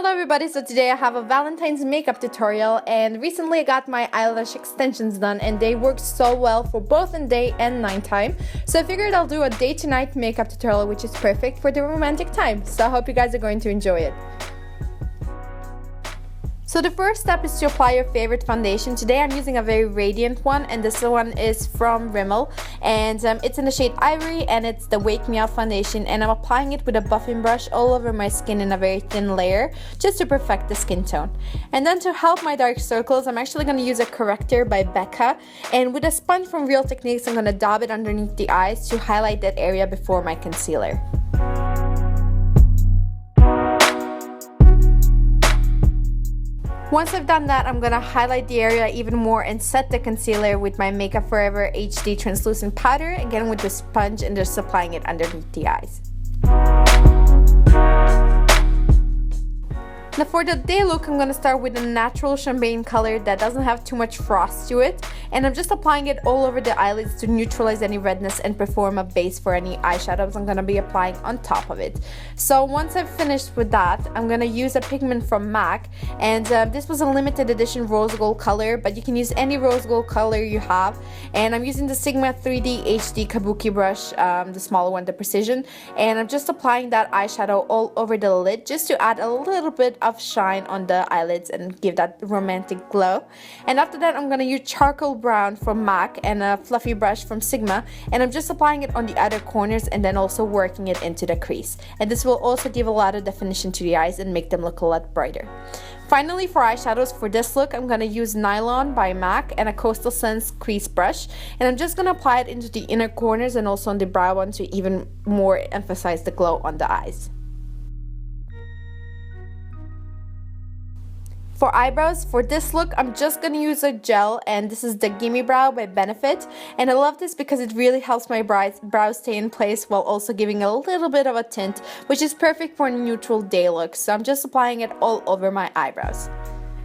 Hello everybody, so today I have a Valentine's makeup tutorial, and recently I got my eyelash extensions done and they work so well for both in day and nighttime. So I figured I'll do a day to night makeup tutorial, which is perfect for the romantic time. So I hope you guys are going to enjoy it. So the first step is to apply your favorite foundation. Today I'm using a very radiant one, and this one is from Rimmel, and it's in the shade Ivory, and it's the Wake Me Up foundation, and I'm applying it with a buffing brush all over my skin in a very thin layer just to perfect the skin tone. And then to help my dark circles, I'm actually going to use a corrector by Becca, and with a sponge from Real Techniques I'm going to dab it underneath the eyes to highlight that area before my concealer. Once I've done that, I'm going to highlight the area even more and set the concealer with my Makeup Forever HD translucent powder, again with the sponge, and just applying it underneath the eyes. Now for the day look, I'm going to start with a natural champagne color that doesn't have too much frost to it, and I'm just applying it all over the eyelids to neutralize any redness and perform a base for any eyeshadows I'm going to be applying on top of it. So once I've finished with that, I'm going to use a pigment from MAC, and this was a limited edition rose gold color, but you can use any rose gold color you have, and I'm using the Sigma 3D HD Kabuki brush, the smaller one, the Precision, and I'm just applying that eyeshadow all over the lid just to add a little bit of shine on the eyelids and give that romantic glow. And after that, I'm going to use charcoal brown from MAC and a fluffy brush from Sigma, and I'm just applying it on the outer corners and then also working it into the crease, and this will also give a lot of definition to the eyes and make them look a lot brighter. Finally, for eyeshadows for this look, I'm going to use Nylon by MAC and a Coastal Scents crease brush, and I'm just going to apply it into the inner corners and also on the brow one to even more emphasize the glow on the eyes. For eyebrows, for this look, I'm just going to use a gel, and this is the Gimme Brow by Benefit, and I love this because it really helps my brows stay in place while also giving a little bit of a tint, which is perfect for a neutral day look. So I'm just applying it all over my eyebrows.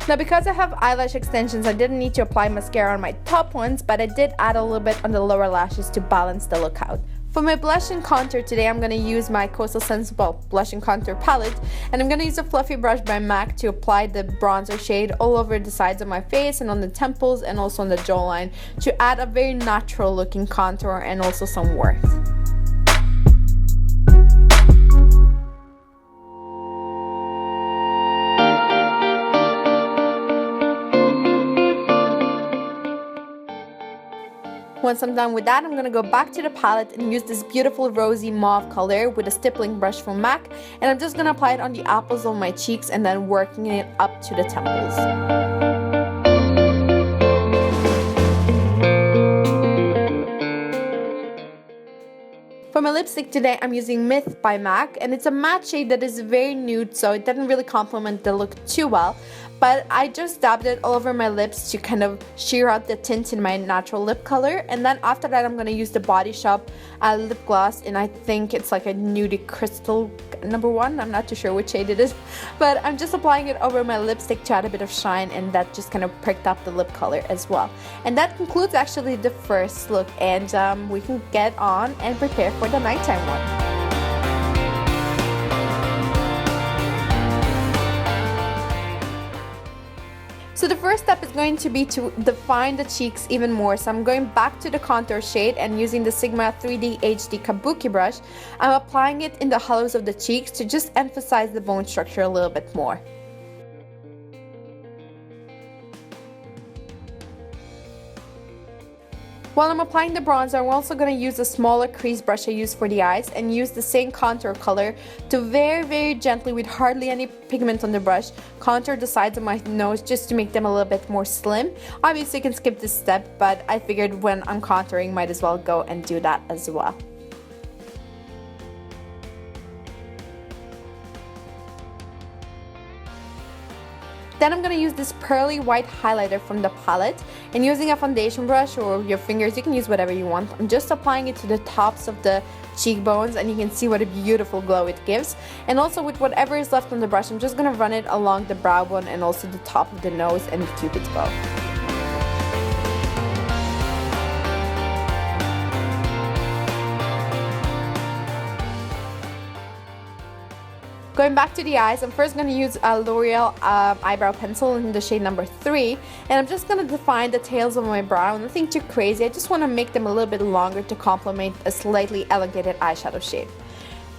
Now because I have eyelash extensions, I didn't need to apply mascara on my top ones, but I did add a little bit on the lower lashes to balance the look out. For my blush and contour today, I'm going to use my Coastal Scents blush and contour palette, and I'm going to use a fluffy brush by MAC to apply the bronzer shade all over the sides of my face and on the temples and also on the jawline to add a very natural looking contour and also some warmth. Once I'm done with that, I'm going to go back to the palette and use this beautiful rosy mauve color with a stippling brush from MAC, and I'm just going to apply it on the apples of my cheeks and then working it up to the temples. For my lipstick today, I'm using Myth by MAC, and it's a matte shade that is very nude, so it doesn't really complement the look too well. But I just dabbed it all over my lips to kind of sheer out the tint in my natural lip color. And then after that, I'm going to use the Body Shop lip gloss, and I think it's like a Nudie Crystal #1. I'm not too sure which shade it is. But I'm just applying it over my lipstick to add a bit of shine, and that just kind of pricked up the lip color as well. And that concludes actually the first look, and we can get on and prepare for the nighttime one. So the first step is going to be to define the cheeks even more. So I'm going back to the contour shade and using the Sigma 3D HD Kabuki brush, I'm applying it in the hollows of the cheeks to just emphasize the bone structure a little bit more. While I'm applying the bronzer, I'm also going to use a smaller crease brush I used for the eyes and use the same contour color to very gently, with hardly any pigment on the brush, contour the sides of my nose just to make them a little bit more slim. Obviously you can skip this step, but I figured when I'm contouring, might as well go and do that as well. Then I'm going to use this pearly white highlighter from the palette, and using a foundation brush or your fingers, you can use whatever you want. I'm just applying it to the tops of the cheekbones, and you can see what a beautiful glow it gives. And also with whatever is left on the brush, I'm just going to run it along the brow bone and also the top of the nose and the cupid's bow. Going back to the eyes, I'm first going to use a L'Oreal eyebrow pencil in the shade number 3, and I'm just going to define the tails of my brow. Nothing too crazy, I just want to make them a little bit longer to complement a slightly elongated eyeshadow shade.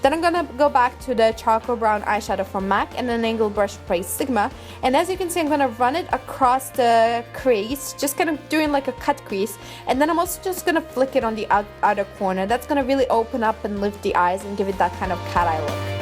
Then I'm gonna go back to the charcoal brown eyeshadow from MAC and an angled brush by Sigma, and as you can see I'm gonna run it across the crease, just kind of doing like a cut crease, and then I'm also just gonna flick it on the outer corner. That's gonna really open up and lift the eyes and give it that kind of cat eye look.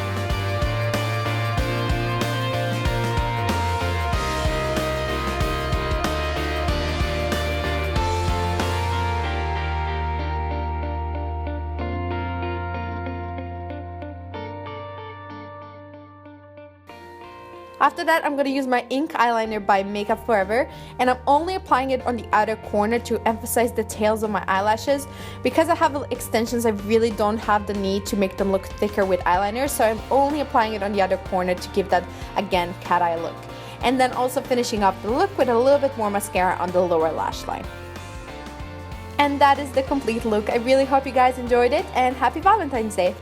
After that, I'm going to use my ink eyeliner by Makeup Forever, and I'm only applying it on the outer corner to emphasize the tails of my eyelashes. Because I have extensions, I really don't have the need to make them look thicker with eyeliner, so I'm only applying it on the outer corner to give that, again, cat eye look. And then also finishing up the look with a little bit more mascara on the lower lash line. And that is the complete look. I really hope you guys enjoyed it, and happy Valentine's Day!